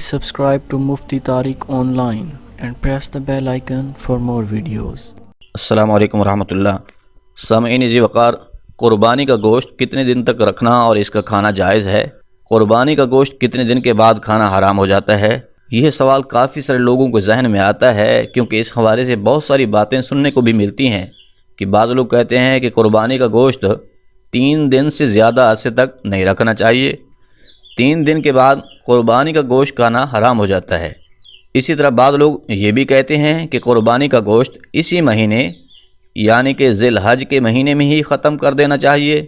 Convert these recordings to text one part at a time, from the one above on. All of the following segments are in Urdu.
Subscribe to Mufti Tariq Online and press the bell icon for more videos. السلام علیکم ورحمۃ اللہ۔ سامعین عزیز وقار، قربانی کا گوشت کتنے دن تک رکھنا اور اس کا کھانا جائز ہے؟ قربانی کا گوشت کتنے دن کے بعد کھانا حرام ہو جاتا ہے؟ یہ سوال کافی سارے لوگوں کے ذہن میں آتا ہے، کیونکہ اس حوالے سے بہت ساری باتیں سننے کو بھی ملتی ہیں کہ بعض لوگ کہتے ہیں کہ قربانی کا گوشت 3 دن سے زیادہ عرصے تک نہیں رکھنا چاہیے، 3 دن کے بعد قربانی کا گوشت کھانا حرام ہو جاتا ہے۔ اسی طرح بعض لوگ یہ بھی کہتے ہیں کہ قربانی کا گوشت اسی مہینے یعنی کہ ذی الحج کے مہینے میں ہی ختم کر دینا چاہیے،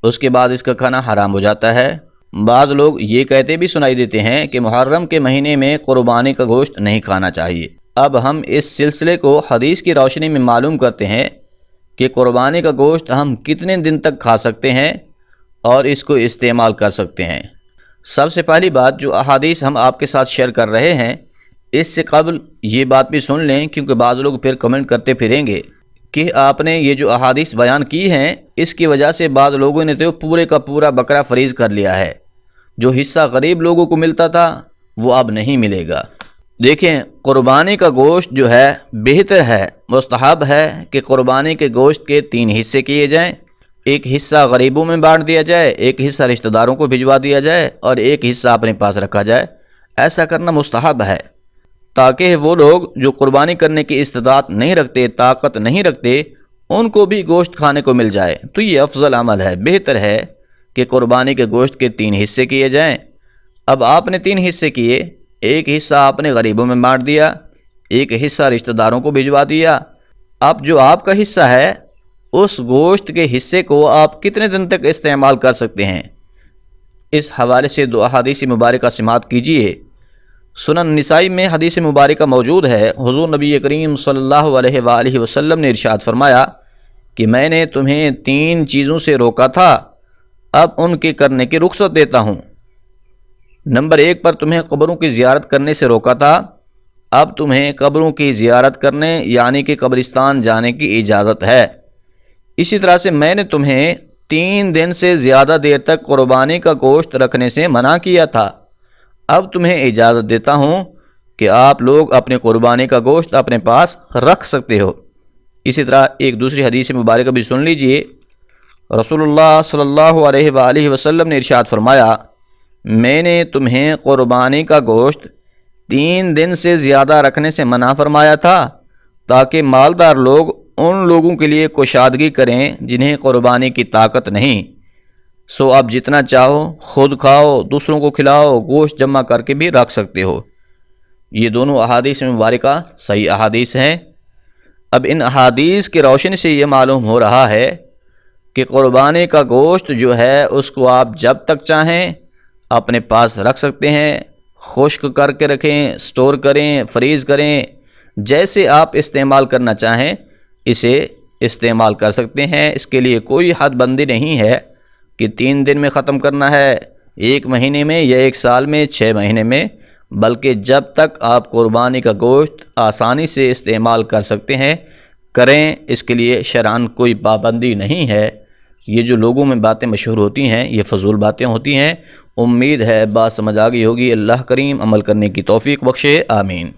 اس کے بعد اس کا کھانا حرام ہو جاتا ہے۔ بعض لوگ یہ کہتے بھی سنائی دیتے ہیں کہ محرم کے مہینے میں قربانی کا گوشت نہیں کھانا چاہیے۔ اب ہم اس سلسلے کو حدیث کی روشنی میں معلوم کرتے ہیں کہ قربانی کا گوشت ہم کتنے دن تک کھا سکتے ہیں اور اس کو استعمال کر سکتے ہیں۔ سب سے پہلی بات، جو احادیث ہم آپ کے ساتھ شیئر کر رہے ہیں، اس سے قبل یہ بات بھی سن لیں، کیونکہ بعض لوگ پھر کمنٹ کرتے پھریں گے کہ آپ نے یہ جو احادیث بیان کی ہیں، اس کی وجہ سے بعض لوگوں نے تو پورے کا پورا بکرا فریض کر لیا ہے، جو حصہ غریب لوگوں کو ملتا تھا وہ اب نہیں ملے گا۔ دیکھیں، قربانی کا گوشت جو ہے بہتر ہے، مستحب ہے کہ قربانی کے گوشت کے 3 حصے کیے جائیں، ایک حصہ غریبوں میں بانٹ دیا جائے، ایک حصہ رشتہ داروں کو بھجوا دیا جائے اور ایک حصہ اپنے پاس رکھا جائے۔ ایسا کرنا مستحب ہے تاکہ وہ لوگ جو قربانی کرنے کی استطاعت نہیں رکھتے، طاقت نہیں رکھتے، ان کو بھی گوشت کھانے کو مل جائے۔ تو یہ افضل عمل ہے، بہتر ہے کہ قربانی کے گوشت کے 3 حصے کیے جائیں۔ اب آپ نے 3 حصے کیے، ایک حصہ آپ نے غریبوں میں بانٹ دیا، ایک حصہ رشتہ داروں کو بھجوا دیا۔ اب جو آپ کا حصہ ہے، اس گوشت کے حصے کو آپ کتنے دن تک استعمال کر سکتے ہیں؟ اس حوالے سے 2 احادیث مبارکہ سماعت کیجیے۔ سنن نسائی میں حدیث مبارکہ موجود ہے، حضور نبی کریم صلی اللہ علیہ وآلہ وسلم نے ارشاد فرمایا کہ میں نے تمہیں 3 چیزوں سے روکا تھا، اب ان کے کرنے کی رخصت دیتا ہوں۔ نمبر 1 پر تمہیں قبروں کی زیارت کرنے سے روکا تھا، اب تمہیں قبروں کی زیارت کرنے یعنی کہ قبرستان جانے کی اجازت ہے۔ اسی طرح سے میں نے تمہیں 3 دن سے زیادہ دیر تک قربانی کا گوشت رکھنے سے منع کیا تھا، اب تمہیں اجازت دیتا ہوں کہ آپ لوگ اپنے قربانی کا گوشت اپنے پاس رکھ سکتے ہو۔ اسی طرح ایک دوسری حدیث مبارکہ بھی سن لیجئے۔ رسول اللہ صلی اللہ علیہ وآلہ وسلم نے ارشاد فرمایا، میں نے تمہیں قربانی کا گوشت 3 دن سے زیادہ رکھنے سے منع فرمایا تھا تاکہ مالدار لوگ ان لوگوں کے لیے کشادگی کریں جنہیں قربانی کی طاقت نہیں۔ سو اب جتنا چاہو خود کھاؤ، دوسروں کو کھلاؤ، گوشت جمع کر کے بھی رکھ سکتے ہو۔ یہ دونوں احادیث مبارکہ صحیح احادیث ہیں۔ اب ان احادیث کی روشنی سے یہ معلوم ہو رہا ہے کہ قربانی کا گوشت جو ہے اس کو آپ جب تک چاہیں اپنے پاس رکھ سکتے ہیں، خشک کر کے رکھیں، سٹور کریں، فریز کریں، جیسے آپ استعمال کرنا چاہیں اسے استعمال کر سکتے ہیں۔ اس کے لیے کوئی حد بندی نہیں ہے کہ 3 دن میں ختم کرنا ہے، 1 مہینے میں یا 1 سال میں، 6 مہینے میں، بلکہ جب تک آپ قربانی کا گوشت آسانی سے استعمال کر سکتے ہیں کریں، اس کے لیے شرعاً کوئی پابندی نہیں ہے۔ یہ جو لوگوں میں باتیں مشہور ہوتی ہیں یہ فضول باتیں ہوتی ہیں۔ امید ہے بات سمجھ آ گئی ہوگی۔ اللہ کریم عمل کرنے کی توفیق بخشے، آمین۔